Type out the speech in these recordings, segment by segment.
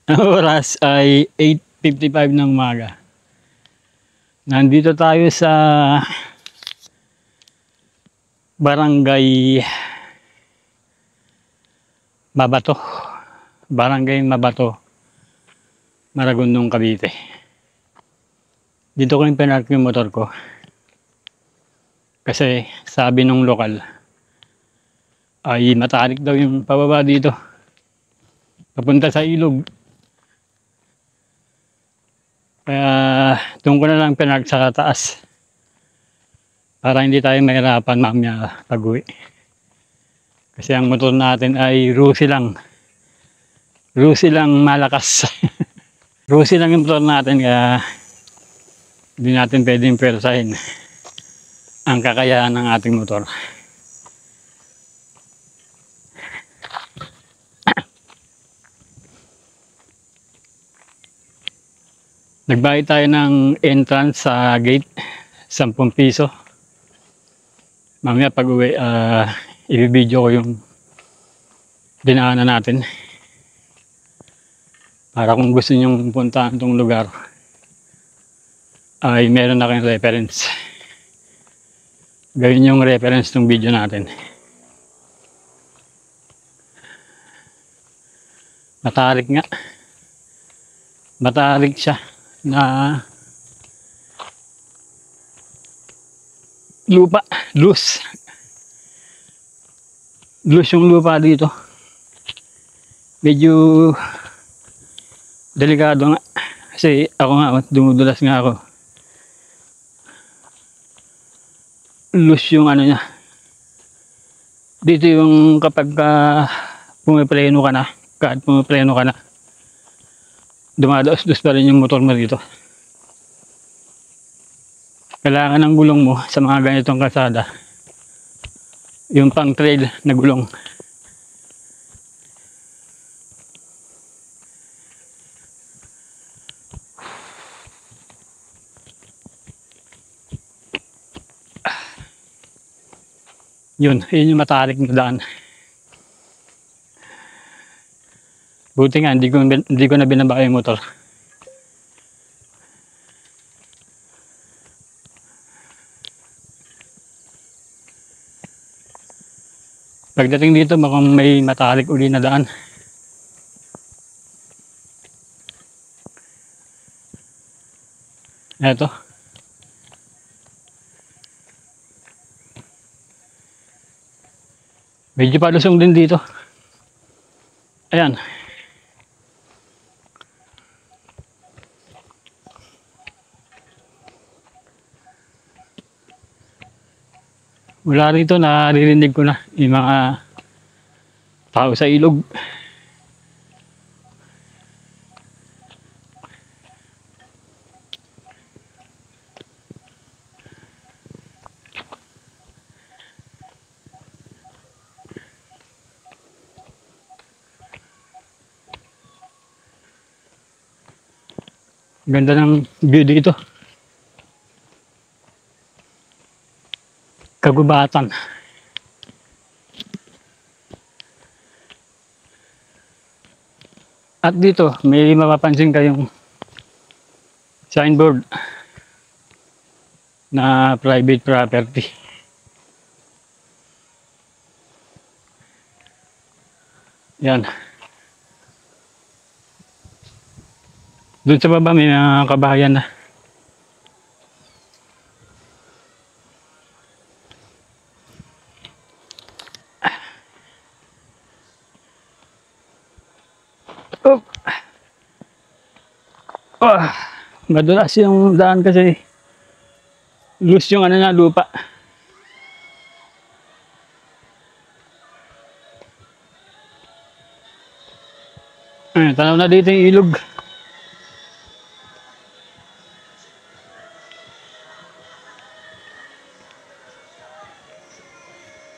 Ang oras ay 8:55 ng umaga. Nandito tayo sa Barangay Mabato. Barangay Mabato, Maragondong, Cavite. Dito ko yung pinark yung motor ko. Kasi sabi nung lokal ay matarik daw yung pababa dito. Papunta sa ilog. Kaya doon ko na lang pinark sa taas. Para hindi tayo mahirapan mamaya pag-uwi. Kasi ang motor natin ay Rusi lang. Rusi lang malakas. Rusi lang yung motor natin kaya hindi natin pwedeng persahin ang kakayahan ng ating motor. Nagbayad tayo ng entrance sa gate, 10 piso. Mamaya pag uwi, i-video ko yung dinaanan natin. Para kung gusto nyo puntahan itong lugar, ay meron na kayong reference. Gawin yung reference ng video natin. Matarik nga. Matarik siya na lupa, loose yung lupa dito. Medyo delikado nga kasi ako nga dumudulas nga ako. Loose yung ano niya dito, yung kapag pumipreno ka na, kahit pumipreno ka na, dumadaos-dos pa rin yung motor mo dito. Kailangan ng gulong mo sa mga ganitong kalsada, yung pang trail na gulong. Yun yung matarik na daan. Buti nga hindi ko na binaba yung motor. Pagdating dito mukhang may matarik uli na daan. Eto. Medyo palusong din dito. Ayan. Mula rito naririnig ko na yung mga tao sa ilog. Ganda ng view dito. Kagubatan. At dito may mapapansin kayong signboard na private property. Yan. Doon sa baba may mga kabahayan na. Oh. Oh. Madulas yung daan kasi loose yung ano na lupa. Tanaw na dito yung ilog.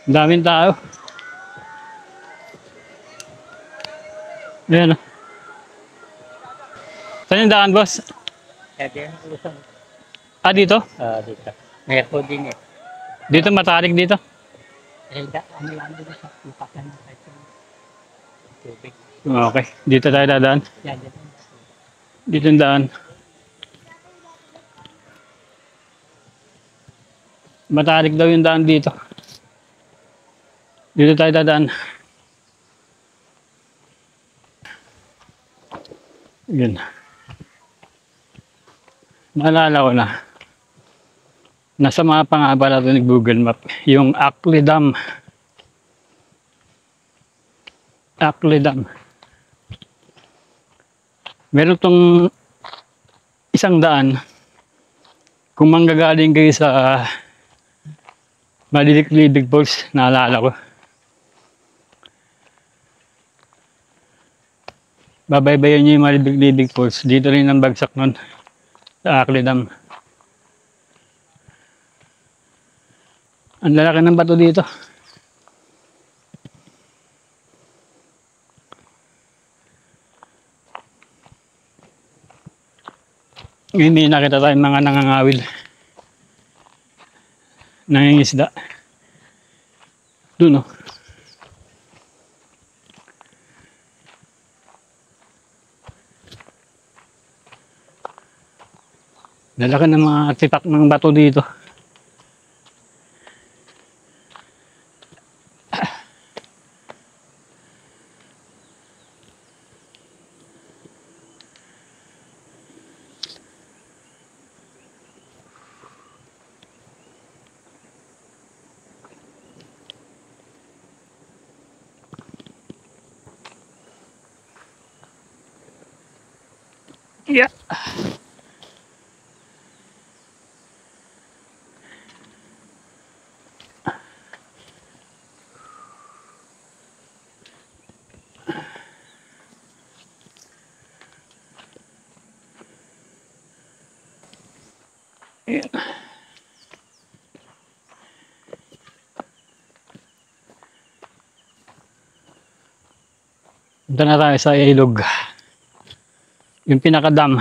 Daming tao. Ayan o. Saan yung daan, boss? Ah, dito? Dito. Mayroon din eh. Dito matarik dito? Ano yan dito sa ipakan na ito. tubig. Okay, dito tayo dadaan. Yan, yan. Dito yung daan. Matalik daw yung daan dito. Dito tayo dadaan. Yun. Naalala ko na. Nasa mapa nga pala ito ni Google Map. Yung Ackley Dam. Ackley Dam. Meron tong isang daan. Kung manggagaling kayo sa Malilik-Libig Falls, naalala ko. Babaybayan nyo yung Malilik-Libig Falls. Dito rin ang bagsak nun. Sa Ackley Dam. Ang lalaki ng bato dito. Ngayon may nakita tayong mga nangangawil. Nangingisda. Doon, oh. Lalaki ng mga artifact ng bato dito. Yeah. Ayan. Punta na tayo sa ilog. Yung pinakadam.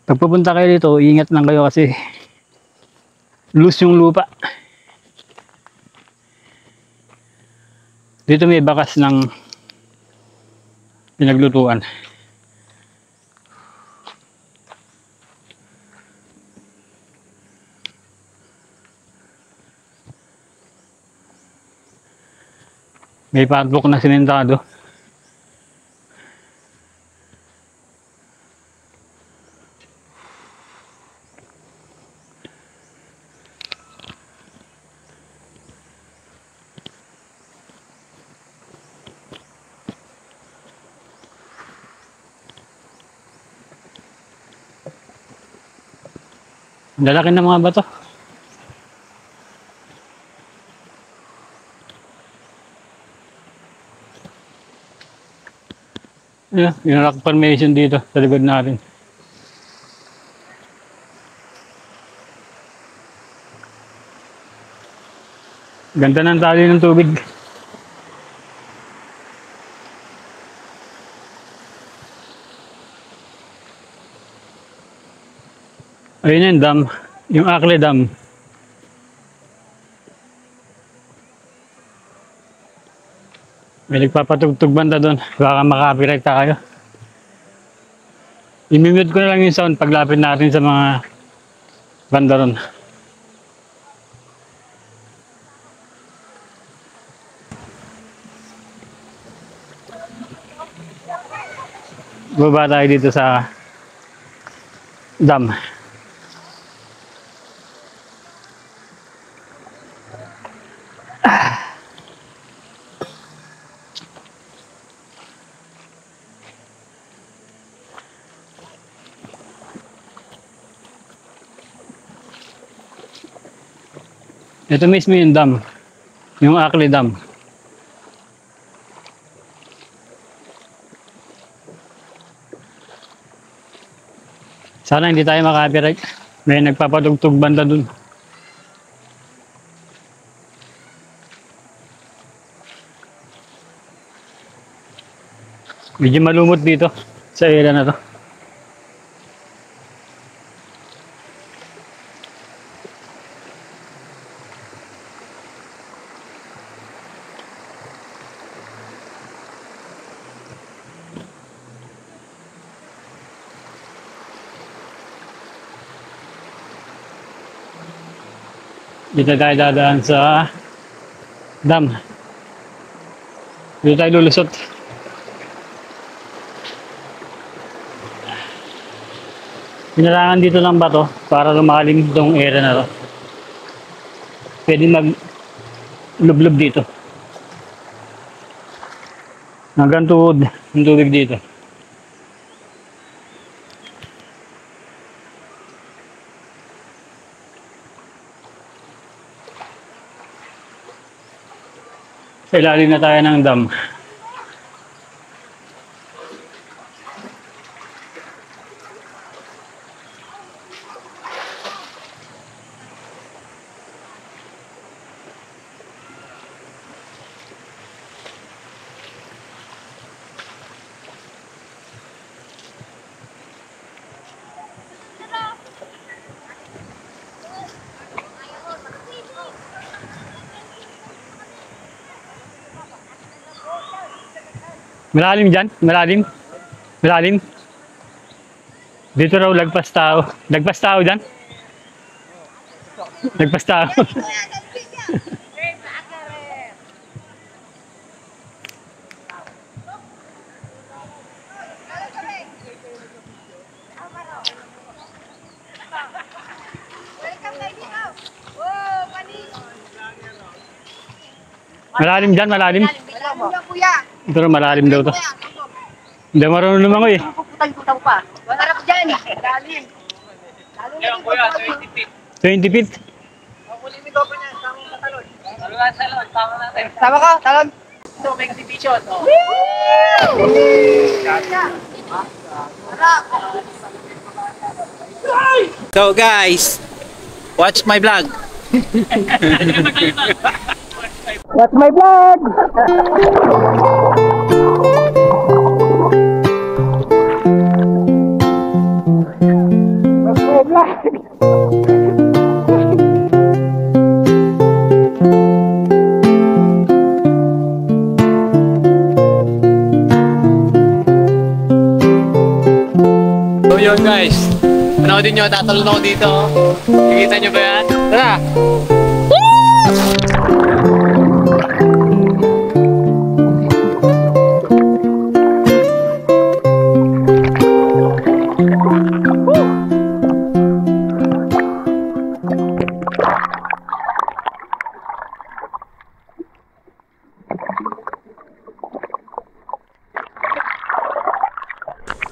Pag pupunta kayo dito, ingat lang kayo kasi loose yung lupa. Dito may bakas ng pinaglutuan. May padlock na simentado. Lalaki ng mga bato. Ayan, yung rock formation dito sa likod natin. Ganda ng tali ng tubig. Ayun yung dam, yung Ackley Dam. May nagpapatugtog banda doon, baka maka-copyright tayo. I-mute ko na lang yung sound paglapit natin sa mga banda ron. Baba tayo dito sa dam. Ito mismo yung dam, yung Ackley Dam. Sana hindi tayo maka-copyright. May nagpapatugtog banda dun. Medyo malumot dito sa area na to. Dito tayo dadaan sa dam. Dito tayo lulusot. Pinarangan dito ng bato para lumalim itong area na to. Pwede mag-lublob dito. Hanggang tuhod ang tubig dito. Sa ilalim na tayo ng dam. Malalim dyan? Malalim? Malalim? Dito raw lagpas tao. Lagpas tao dyan? Lagpas tao. Malalim dyan, malalim. Ito raw malalim daw to. Hindi marunong lumangoy eh. Puputang-putang pa. Harap dyan. Lalim. Yan kuya, 20 feet. 20 feet. Salon, tama natin. Sama ka, talon. Ito, may exhibition. Oh. So guys, watch my vlog. Watch my vlog! Watch my vlog! So yun guys, panoodin nyo, tatalon ako dito. Kikita nyo ba yan? Tara!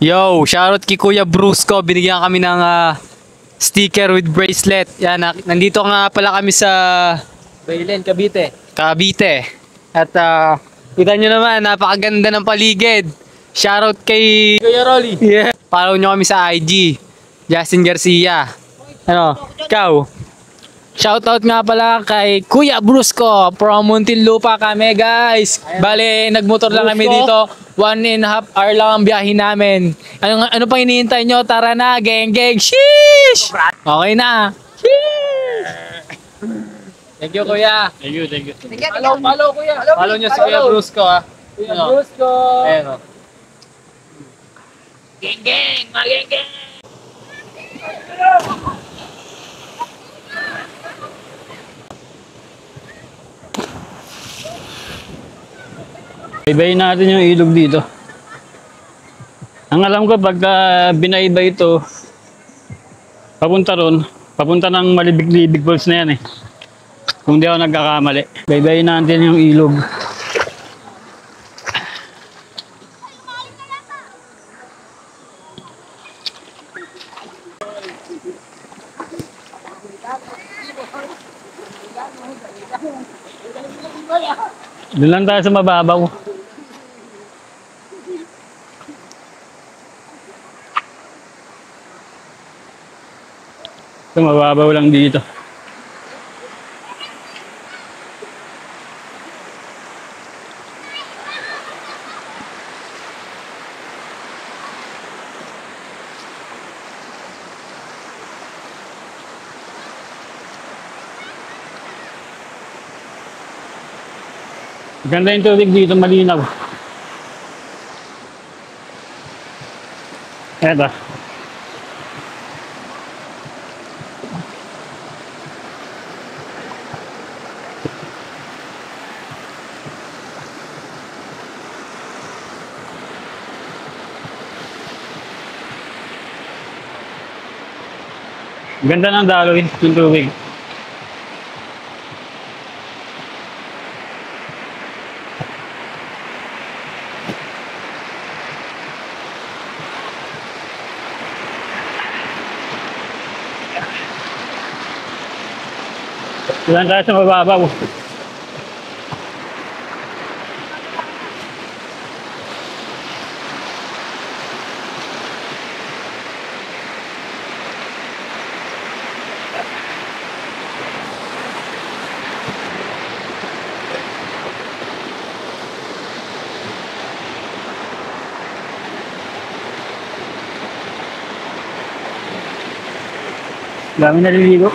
Yo, shoutout kay Kuya Brusco. Binigyan kami ng sticker with bracelet. Yan, nandito nga pala kami sa Bailen, Cavite. Cavite. At kita nyo naman, napakaganda ng paligid. Shoutout kay Kuya Rolly. Yeah. Follow nyo kami sa IG. Justin Garcia. Ano, ikaw? Shoutout nga pala kay Kuya Brusco from Muntinlupa kami guys. Bale, nagmotor lang kami dito. 1.5 hour lang ang biyahe namin. Ano pang hinihintay nyo? Tara na, geng geng. Sheesh! Okay na. Sheesh! Thank you kuya. Thank you, thank you. Follow kuya. Follow nyo si Kuya Brusco ha. Kuya Brusco. Ayan o. Geng geng, mageng geng. Ibayin natin yung ilog dito. Ang alam ko pagka binaiba ito, papunta ron, papunta ng Malibig-Libig Falls na yan eh. Kung di ako nagkakamali. Ibayin natin yung ilog. Doon lang tayo sa mababaw. Sa mababaw lang dito. Ganda yung tubig dito, malinaw. Eto. Ganda ng daloy, yung tubig. Diyan tayo sa mababaw. Dami naliligo.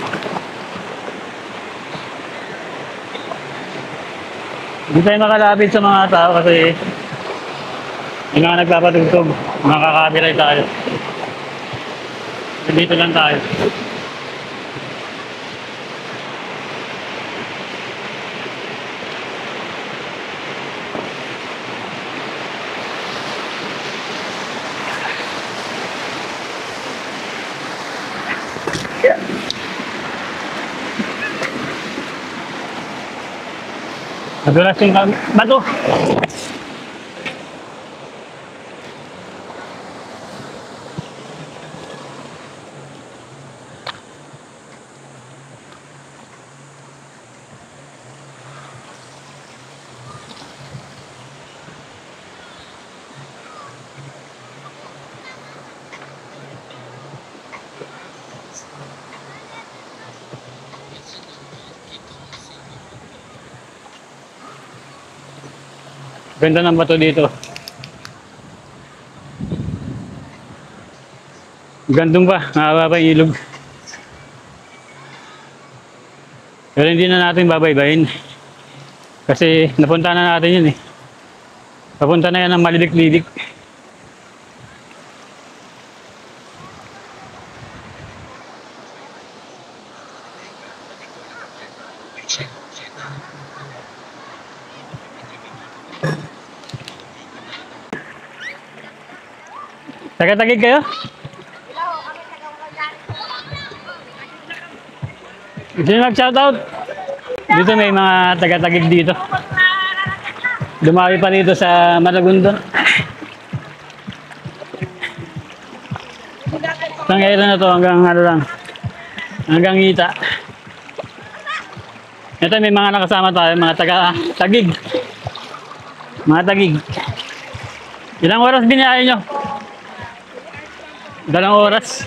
Hindi tayo makalapit sa mga tao kasi yung mga nagpapatugtog, makaka-copyright tayo. Dito lang tayo. Nadulas yung bato. Ganda ng bato dito. Gandong pa, nakababa yung ilog. Pero hindi na natin babaybayin. Kasi napunta na natin yun eh. Papunta na yan ng Malilik-lilik. Taga-tagig kayo? Gusto nyo mag-shoutout? Dito may mga taga-tagig dito. Dumami pa dito sa Maragondon. Tanggalan na to hanggang ano lang. Hanggang Hita. Ito may mga nakasama tayo, mga taga-tagig. Mga tagig. Ilang oras binayahe nyo? 2 oras.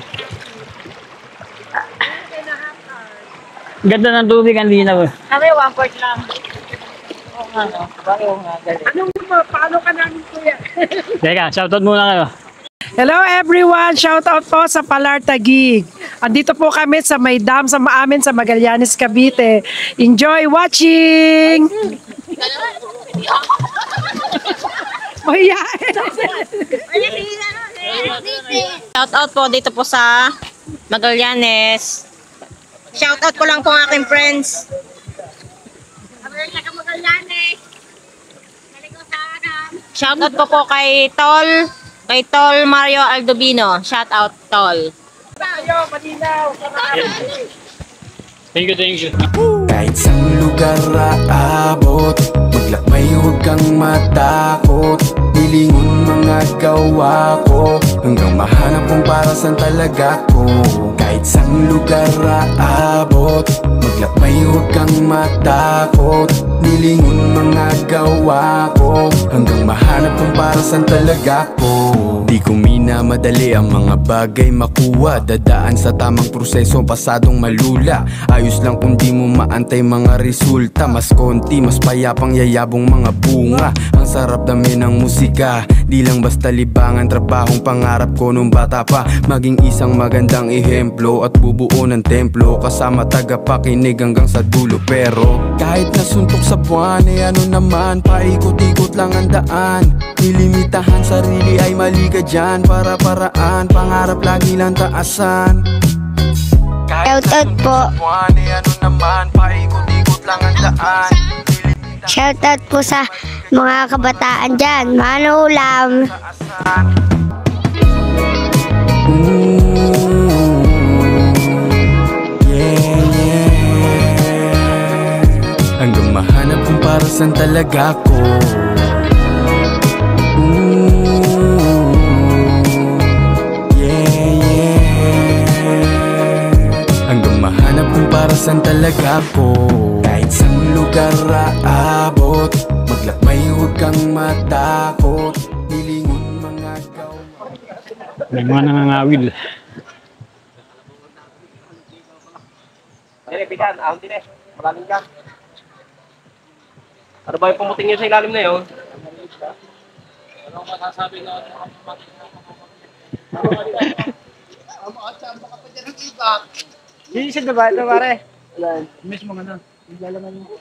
Ganda ng tubig, ang linaw. Kami, 1/4 lang. Oo nga, no? Bago nga, galing. Anong paano ka namin, kuya? Teka, shoutout muna kayo. Hello everyone! Shout out po sa Palar Taguig. Andito po kami sa may dam sa maamin sa Magallanes, Cavite. Enjoy watching! Oh yeah! Shout out po dito po sa Magallanes. Shout out ko lang po ang aking friends. Shout out po kay Tol Mario Aldovino. Shout out Tol. Thank you. Kahit saan lugar aabot, maglakbay huwag kang matakot. Nilingon mga gawa ko, hanggang mahanap kung para saan talaga ko. Kahit saan lugar aabot, maglakbay huwag kang matakot. Nilingon mga gawa ko, hanggang mahanap kung para saan talaga ko. Di ko minamadali ang mga bagay makuha. Dadaan sa tamang proseso, pasadong malula. Ayos lang kung di mo maantay mga resulta. Mas konti, mas payapang yayabong mga bunga. Ang sarap dami ng musika, di lang basta libangan. Trabahong pangarap ko nung bata pa, maging isang magandang ehemplo at bubuo ng templo, kasama tagapakinig hanggang sa dulo. Pero kahit nasuntok sa buwan, eh ano naman, paikot-ikot lang ang daan. Nilimitahan sarili ay mali ka dyan. Para-paraan, pangarap lagi lang taasan. Kahit Shoutout nasuntok po. sa buwan, eh ano naman, paikot-ikot lang ang daan. Shoutout po sa mga kabataan dyan. Manulam. Hanggang mahanap kung para saan talaga ako. Hanggang mahanap kung para saan talaga ako. Kahit saan lugar aabot, maglakbay huwag kang matakot. Nilingon mga gawa. May mga nangangawil. Dire, bigan, ahon dire. Malalim ka. Ano ba yung pumuting yun sa ilalim na yun? Anong masasabi na Sisid na ba ito, pare? Mismo nga na. Iglalaman mo.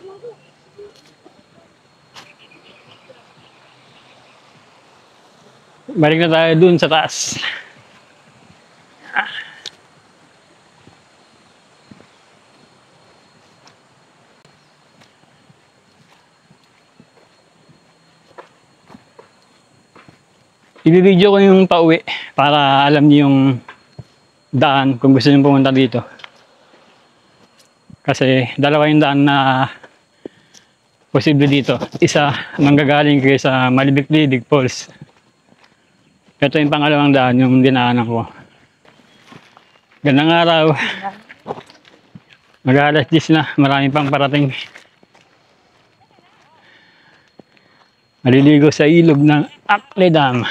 Balik na tayo dun sa taas. Ibibideo ko yung pauwi para alam niyo yung daan kung gusto niyo pumunta dito. Kasi dalawa yung daan na posible dito. Isa manggagaling kayo sa Malibik-Lidig Falls. Ito yung pangalawang daan, yung dinaanan ko. Gandang araw. Mag-alas 10 na, marami pang parating. Maliligo sa ilog ng Akle Dam.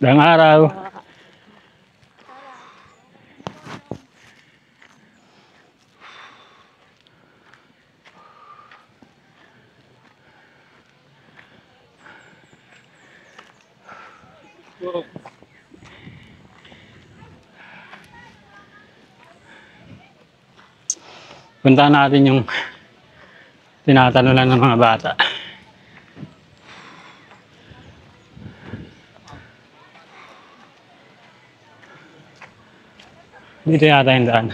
Gandang araw. Puntahan natin yung tinatanulan ng mga bata. Dito yata yung daan.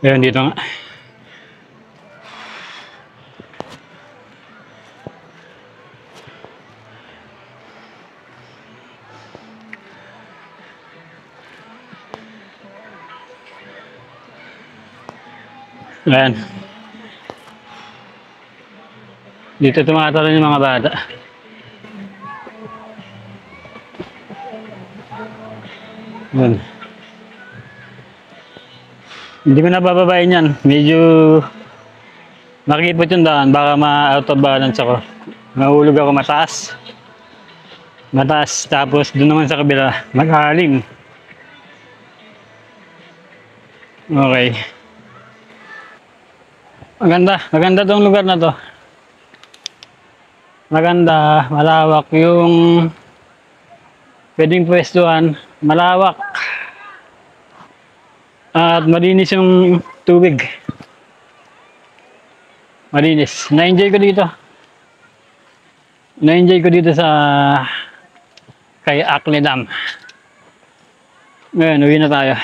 Ayun, dito nga. Ayan. Dito tumatalon yung mga bata. Ayan. Hindi ko na bababain yan. Medyo makikipot yung daan. Baka ma-out of balance ako. Mahulog ako mataas. Mataas. Tapos doon naman sa kabila. Maghalim. Okay. Maganda. Maganda tong lugar na to. Maganda. Malawak yung pwedeng pwestuhan. Malawak. At malinis yung tubig. Malinis. Na-enjoy ko dito. Na-enjoy ko dito sa kay Akle Dam. Ngayon, uwi na tayo.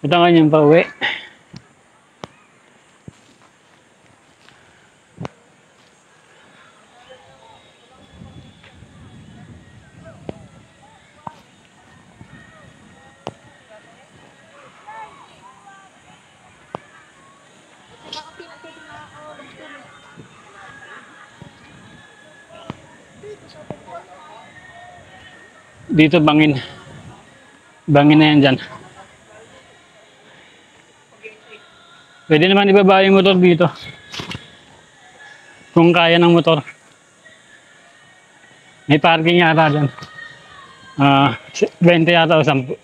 Ito nga yung pauwi. Dito bangin. Bangin na yan dyan. Pwede naman ibaba yung motor dito. Kung kaya ng motor. May parking yata dyan. 20 yata o 10.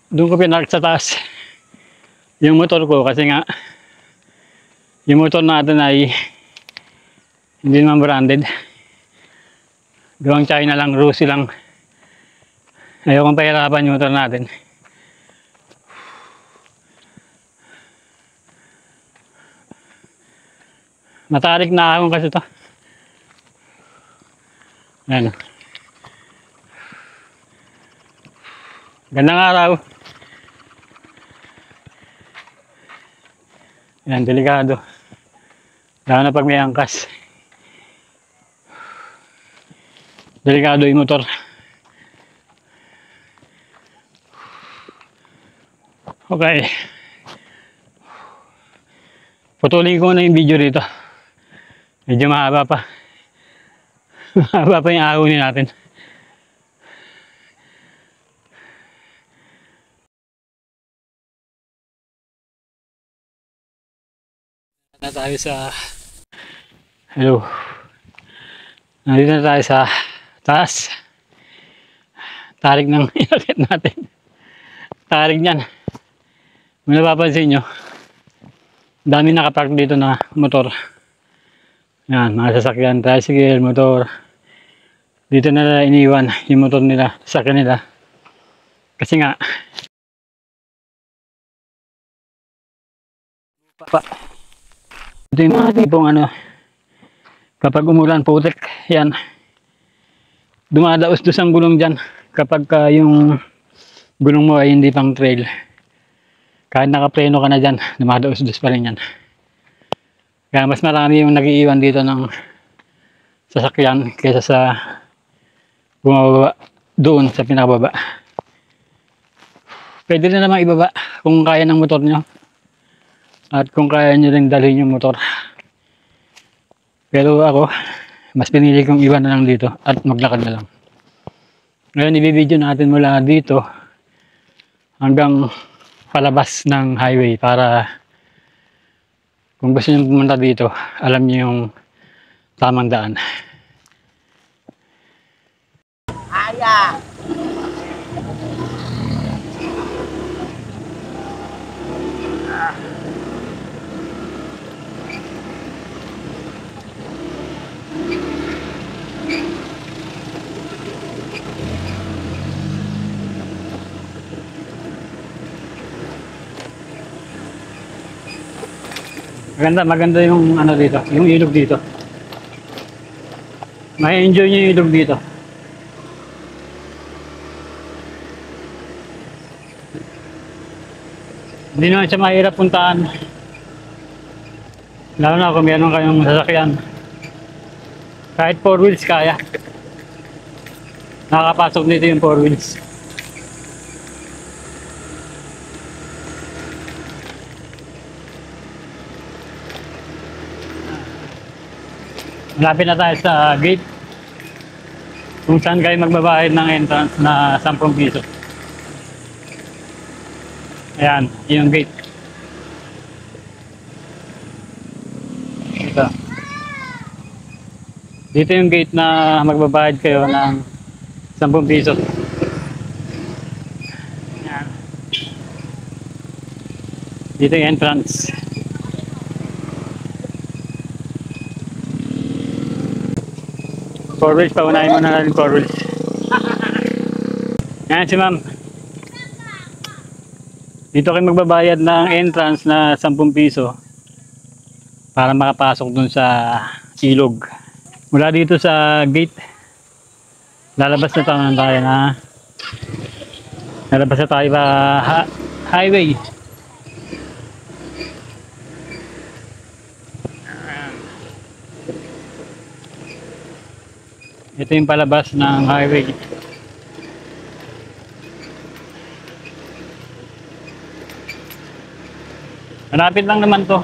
Doon ko pinark sa taas yung motor ko kasi nga yung motor natin ay hindi naman branded. Gawang China lang, Rusi lang. Ayokong pahirapan yung motor natin. Matarik na ako kasi to. Ayan. Gandang araw. Ayan, delikado. Lalo na pag may angkas. Delikado yung motor. Okay. Putulin ko na yung video dito. Medyo mahaba pa. Mahaba pa yung ahonin natin. Na tayo sa hello. Nandito na tayo sa taas. Tarik ng inakit natin. Tarik niyan. Kung napapansin nyo, dami nakapark dito na motor. Yan, mga sasakyan, tricycle, motor. Dito na iniwan yung motor nila, sasakyan nila. Kasi nga, ito yung mga tipong ano, kapag umulan, putik, yan. Dumadaos doon ang gulong dyan kapag yung gulong mo ay hindi pang trail. Kahit nakapreno ka na dyan, dumadaos-dos pa rin yan. Kaya mas marami yung nag-iiwan dito ng sasakyan kaysa sa bumababa doon sa pinakababa. Pwede na naman ibaba kung kaya ng motor nyo. At kung kaya nyo rin dalhin yung motor. Pero ako, mas pinili kong iwan na lang dito at maglakad na lang. Ngayon, ibibideo natin mula dito hanggang palabas ng highway para kung gusto nyo pumunta dito, alam nyo yung tamang daan. Aya! Maganda yung ano dito, yung ilog dito. May enjoy nyo yung ilog dito. Hindi naman siya mahirap puntaan. Lalo na kung meron kayong sasakyan. Kahit 4 wheels kaya. Nakakapasok dito yung 4 wheels. Malapit na tayo sa gate kung saan kayo magbabayad ng entrance na 10 piso. Ayan, yung gate. Ito. Dito yung gate na magbabayad kayo ng 10 piso. Ayan. Dito yung entrance. Four wheels, paunahin mo na natin 4 wheels. Yan si ma'am. Dito kayo magbabayad ng entrance na 10 piso para makapasok dun sa ilog. Mula dito sa gate, lalabas na tayo na lalabas na tayo sa highway. Ito yung palabas ng highway. Malapit lang naman to.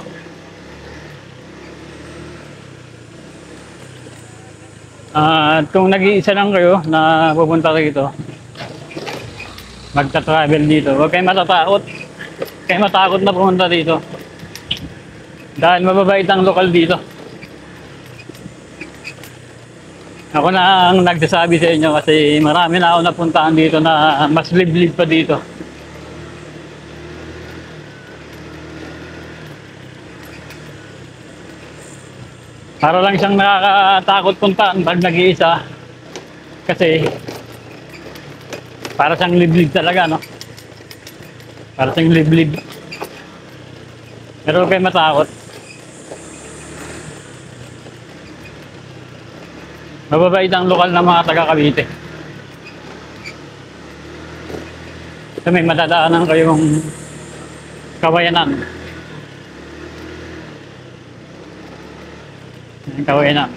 Kung nag-iisa lang kayo na pupunta rito, magta-travel dito, huwag kayong matatakot. Huwag kayong matakot na pumunta dito. Dahil mababait ang lokal dito. Ako na ang nagsasabi sa inyo kasi marami na ako napuntahan dito na mas liblib pa dito. Para lang siyang nakakatakot puntaan pag nag-iisa. Kasi para siyang liblib talaga, no? Para siyang liblib. Pero huwag kayong matakot. Mababait ang lokal na mga taga Cavite. So may madadaanan kayong Kawayanan. Kawayanan.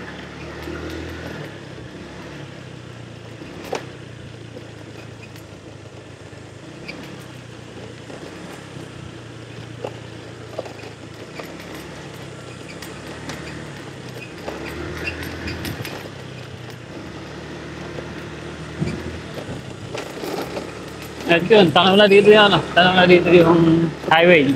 At yun, tanong na dito yan, tanong na dito yung highway.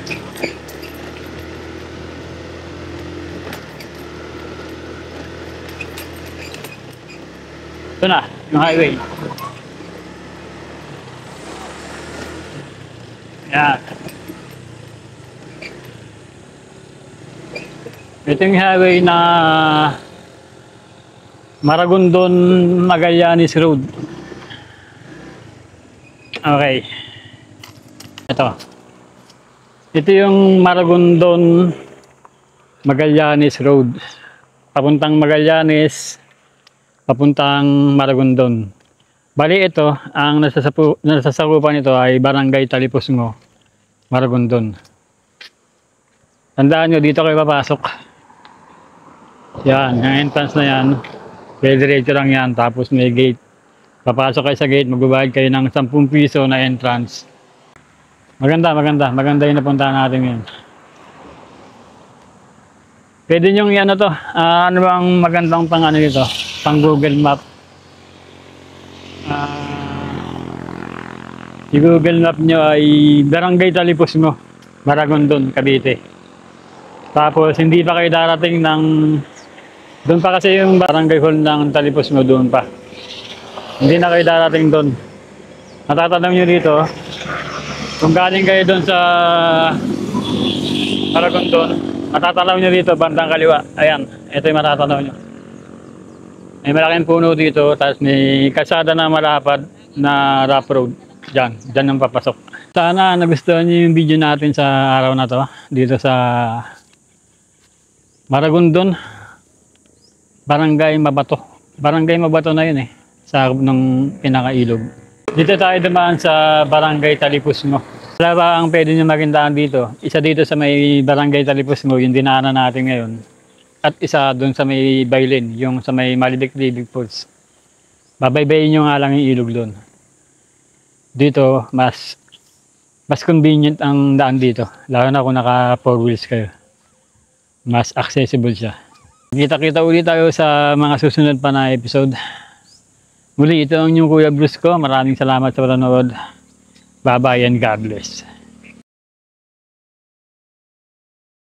Ito na, yung highway. Yan. Ito yung highway na Maragondon, Magallanes Road. Okay. Ito yung Maragondon, Magallanes Road. Papuntang Magallanes, papuntang Maragondon. Bali ito, ang nasasakupan nito ay Barangay Talipusngo, Maragondon. Tandaan nyo, dito kayo papasok. Yan, yung entrance na yan. Diretso lang yan, tapos may gate. Papasok kayo sa gate, magbabayad kayo ng 10 piso na entrance. Maganda yung napuntahan natin ngayon. Pwede nyo ano to, ano bang magandang pang ano dito, pang Google Map. Yung Google Map nyo ay Barangay Talipusngo, Maragondon, Cavite. Tapos hindi pa kayo darating ng, doon pa kasi yung barangay hall ng Talipusngo, doon pa. Hindi na kayo darating doon. Natatanong nyo dito, kung galing kayo doon sa Maragondon, matatanaw nyo dito, bandang kaliwa. Ayan, ito yung matatanaw nyo. May malaking puno dito, tapos may kalsada na malapad na rough road. Diyan ang papasok. Sana nagustuhan nyo yung video natin sa araw na to, dito sa Maragondon, Barangay Mabato. Barangay Mabato na yun sa ng pinakailog. Dito tayo dumaan sa Barangay Talipusngo. Wala ba ang pwede nyo magandaan dito? Isa dito sa may Barangay Talipusngo, yung dinaanan natin ngayon. At isa doon sa may Bailin, yung sa may Malibig-Libig Falls. Babaybayin nyo nga lang yung ilog doon. Dito, mas convenient ang daan dito. Lalo na kung naka 4 wheels kayo. Mas accessible siya. Kita-kita ulit tayo sa mga susunod pa na episode. Muli, ito ang inyong Kuya Bruce ko. Maraming salamat sa panonood. Bye-bye and God bless.